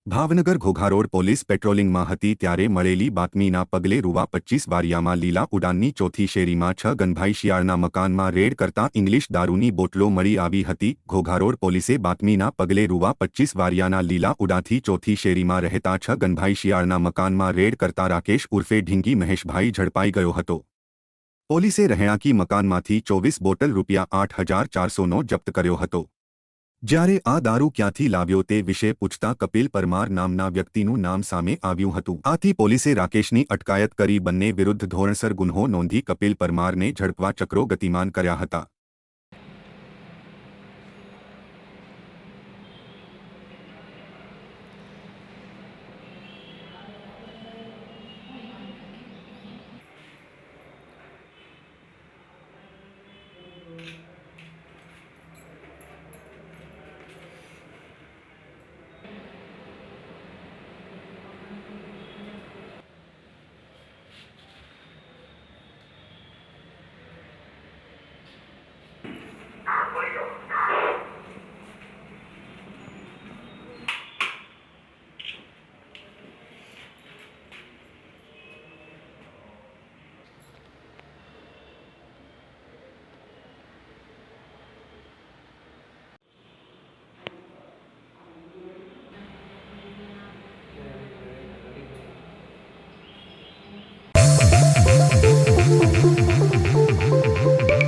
Bhavnagar Ghogha road police પેટ્રોલિંગમાં હતી ત્યારે મળેલી બાતમીના પગલે રૂવા 25 બારિયામાં લીલા ઉડાનની ચોથી શેરીમાં 6 ગનભાઈ શિયાળના મકાનમાં રેડ કરતા ઇંગ્લિશ દારૂની બોટલો મળી આવી હતી। ઘોઘા રોડ પોલીસે બાતમીના પગલે રૂવા 25 બારિયાના લીલા ઉડાથી ચોથી શેરીમાં રહેતા 6 ગનભાઈ શિયાળના મકાનમાં રેડ કરતા રાકેશ ઉર્ફે ઢીંગી મહેશભાઈ ઝડપાઈ ગયો હતો। પોલીસે રહેણાંકી મકાનમાંથી 24 બોટલ ₹8,400નો જપ્ત કર્યો હતો। જ્યારે આ દારૂ ક્યાંથી લાવ્યો તે વિશે પૂછતા કપિલ પરમાર નામના વ્યક્તિનું નામ સામે આવ્યું હતું। આથી પોલીસે રાકેશની અટકાયત કરી બંને વિરુદ્ધ ધોરણસર ગુન્હો નોંધી કપિલ પરમારને ઝડપવા ચક્રો ગતિમાન કર્યા હતા।